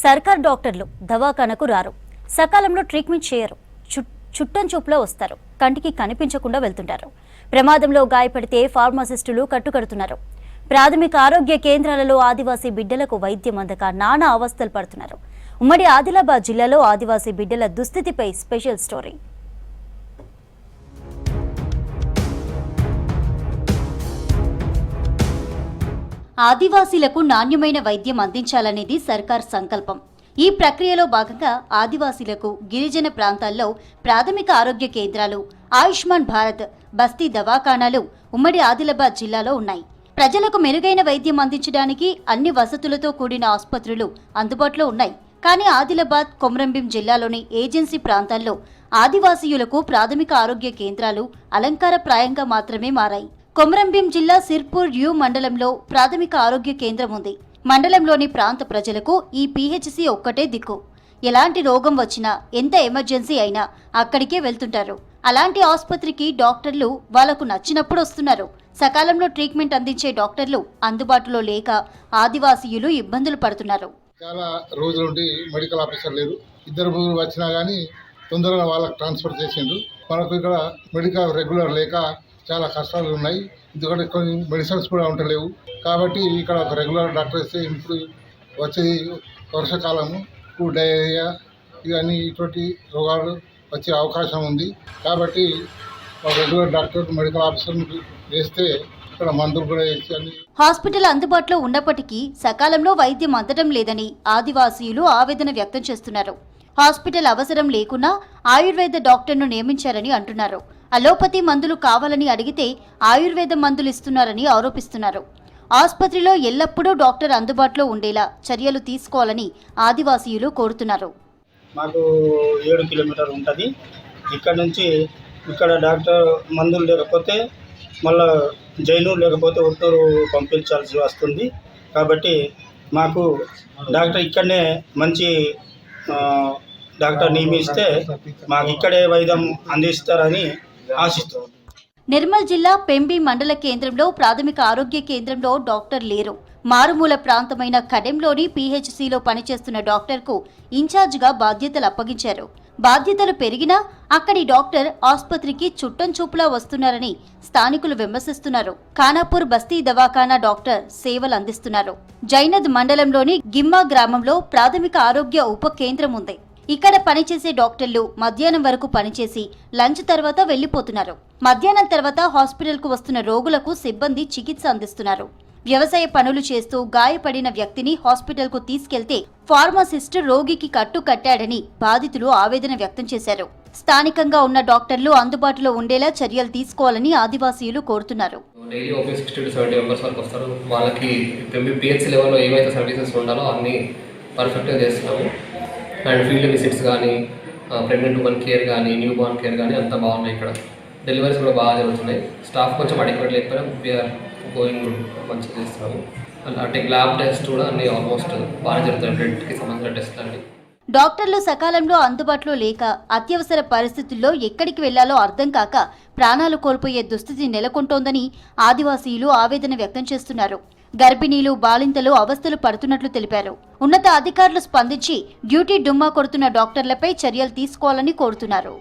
సర్కార్ డాక్టర్లు దవాఖానకు రారు, సకాలంలో ట్రీట్మెంట్ చేయరు, చుట్టం చూపులో వస్తారు, కంటికి కనిపించకుండా వెళ్తుంటారు. ప్రమాదంలో గాయపడితే ఫార్మసిస్టులు కట్టుకడుతున్నారు. ప్రాథమిక ఆరోగ్య కేంద్రాలలో ఆదివాసీ బిడ్డలకు వైద్యం అందక నానా అవస్థలు పడుతున్నారు. ఉమ్మడి ఆదిలాబాద్ జిల్లాలో ఆదివాసీ బిడ్డల దుస్థితిపై స్పెషల్ స్టోరీ. ఆదివాసీలకు నాణ్యమైన వైద్యం అందించాలనేది సర్కార్ సంకల్పం. ఈ ప్రక్రియలో భాగంగా ఆదివాసీలకు గిరిజన ప్రాంతాల్లో ప్రాథమిక ఆరోగ్య కేంద్రాలు, ఆయుష్మాన్ భారత్, బస్తీ దవాఖానాలు ఉమ్మడి ఆదిలాబాద్ జిల్లాలో ఉన్నాయి. ప్రజలకు మెరుగైన వైద్యం అందించడానికి అన్ని వసతులతో కూడిన ఆసుపత్రులు అందుబాటులో ఉన్నాయి. కానీ ఆదిలాబాద్, కొమరంభీం జిల్లాలోని ఏజెన్సీ ప్రాంతాల్లో ఆదివాసీయులకు ప్రాథమిక ఆరోగ్య కేంద్రాలు అలంకారప్రాయంగా మాత్రమే మారాయి. కొమరంభీం జిల్లా సిర్పూర్ యు మండలంలో ప్రాథమిక ఆరోగ్య కేంద్రం ఉంది. మండలంలోని ప్రాంత ప్రజలకు ఈ పిహెచ్సి ఒక్కటే దిక్కు. ఎలాంటి రోగం వచ్చినా, ఎంత ఎమర్జెన్సీ అయినా అక్కడికే వెళ్తుంటారు. అలాంటి ఆసుపత్రికి డాక్టర్లు వాళ్లకు నచ్చినప్పుడు వస్తున్నారు. సకాలంలో ట్రీట్మెంట్ అందించే డాక్టర్లు అందుబాటులో లేక ఆదివాసీయులు ఇబ్బందులు పడుతున్నారు. చాలా రోజుల నుండి మెడికల్ ఆఫీసర్ లేరు. ఇద్దరు ముగ్గురు వచ్చినా కానీ తొందరగా వాళ్ళకి ట్రాన్స్ఫర్ చేసిండ్రు. మనకు ఇక్కడ మెడికల్ రెగ్యులర్ లేక చాలా కష్టాలు ఉన్నాయి. ఎందుకంటే కొన్ని మెడిసిన్స్ కూడా ఉండలేవు. కాబట్టి ఇక్కడ ఒక రెగ్యులర్ డాక్టర్ ఇస్తే ఇప్పుడు వచ్చేది వర్షాకాలము, డయేరియా ఇవన్నీ ఇటువంటి రోగాలు వచ్చే అవకాశం ఉంది. కాబట్టి ఒక రెగ్యులర్ డాక్టర్ మెడికల్ ఆఫీసర్ వేస్తే ఇక్కడ మందులు కూడా వేసి అన్ని. హాస్పిటల్ అందుబాటులో ఉన్నప్పటికీ సకాలంలో వైద్యం అందడం లేదని ఆదివాసీయులు ఆవేదన వ్యక్తం చేస్తున్నారు. హాస్పిటల్ అవసరం లేకున్నా ఆయుర్వేద డాక్టర్ను నియమించారని అంటున్నారు. అలోపతి మందులు కావాలని అడిగితే ఆయుర్వేద మందులు ఇస్తున్నారని ఆరోపిస్తున్నారు. ఆసుపత్రిలో ఎల్లప్పుడూ డాక్టర్ అందుబాటులో ఉండేలా చర్యలు తీసుకోవాలని ఆదివాసీయులు కోరుతున్నారు. మాకు 7 కిలోమీటర్లు ఉంటుంది. ఇక్కడ నుంచి ఇక్కడ డాక్టర్ మందులు లేకపోతే మళ్ళా జైనూరు లేకపోతే ఒట్టూరు పంపించాల్సి వస్తుంది. కాబట్టి మాకు డాక్టర్ ఇక్కడనే మంచి డాక్టర్ నియమిస్తే మాకు ఇక్కడే వైద్యం అందిస్తారని ఆశిస్తున్నాం. నిర్మల్ జిల్లా పెంబి మండల కేంద్రంలో ప్రాథమిక ఆరోగ్య కేంద్రంలో డాక్టర్ లేరు. మారుమూల ప్రాంతమైన కడెంలోని పిహెచ్సిలో పనిచేస్తున్న డాక్టర్కు ఇన్ఛార్జిగా బాధ్యతలు అప్పగించారు. బాధ్యతలు పెరిగినా అక్కడి డాక్టర్ ఆసుపత్రికి చుట్టం చూపులా వస్తున్నారని స్థానికులు విమర్శిస్తున్నారు. ఖానాపూర్ బస్తీ దవాఖానా డాక్టర్ సేవలు అందిస్తున్నారు. జైనద్ మండలంలోని గిమ్మా గ్రామంలో ప్రాథమిక ఆరోగ్య ఉప కేంద్రం ఉంది. ఇక్కడ పనిచేసే డాక్టర్లు మధ్యాహ్నం వరకు పనిచేసి లంచ్ తర్వాత వెళ్లిపోతున్నారు. మధ్యాహ్నం తర్వాత హాస్పిటల్కు వస్తున్న రోగులకు సిబ్బంది చికిత్స అందిస్తున్నారు. వ్యవసాయ పనులు చేస్తూ గాయపడిన వ్యక్తిని హాస్పిటల్కు తీసుకెళ్తే ఫార్మసిస్ట్ రోగికి కట్టు కట్టాడని బాధితులు ఆవేదన వ్యక్తం చేశారు. స్థానికంగా ఉన్న డాక్టర్లు అందుబాటులో ఉండేలా చర్యలు తీసుకోవాలని ఆదివాసీయులు కోరుతున్నారు. డైలీ ఒక 60 to 70 మెంబర్స్ వరకు వస్తారు. వాళ్ళకి పిహెచ్సి లెవెల్లో ఏవైతే సర్వీసెస్ ఉండాలో అన్ని పర్ఫెక్ట్గా చేస్తున్నాము. అండ్ ఫీల్డ్ విజిట్స్ కానీ, ప్రెగ్నెంట్ ఉమెన్ కేర్ కానీ, న్యూ బార్న్ కేర్ కానీ అంతా బాగున్నాయి. ఇక్కడ డెలివరీస్ కూడా బాగా జరుగుతున్నాయి. స్టాఫ్ కొంచెం అడిక్వేట్ లేకపోయినా వీఆర్ గోయింగ్ మంచిగా చేస్తున్నాము. అంటే ల్యాబ్ టెస్ట్ కూడా అన్ని ఆల్మోస్ట్ బాగా జరుగుతాయి. బ్లడ్కి సంబంధించిన టెస్ట్లు అన్ని. డాక్టర్లు సకాలంలో అందుబాటులో లేక అత్యవసర పరిస్థితుల్లో ఎక్కడికి వెళ్లాలో అర్థం కాక ప్రాణాలు కోల్పోయే దుస్థితి నెలకొంటోందని ఆదివాసీయులు ఆవేదన వ్యక్తం చేస్తున్నారు. గర్భిణీలు, బాలింతలు అవస్థలు పడుతున్నట్లు తెలిపారు. ఉన్నత అధికారులు స్పందించి డ్యూటీ డుమ్మా కొడుతున్న డాక్టర్లపై చర్యలు తీసుకోవాలని కోరుతున్నారు.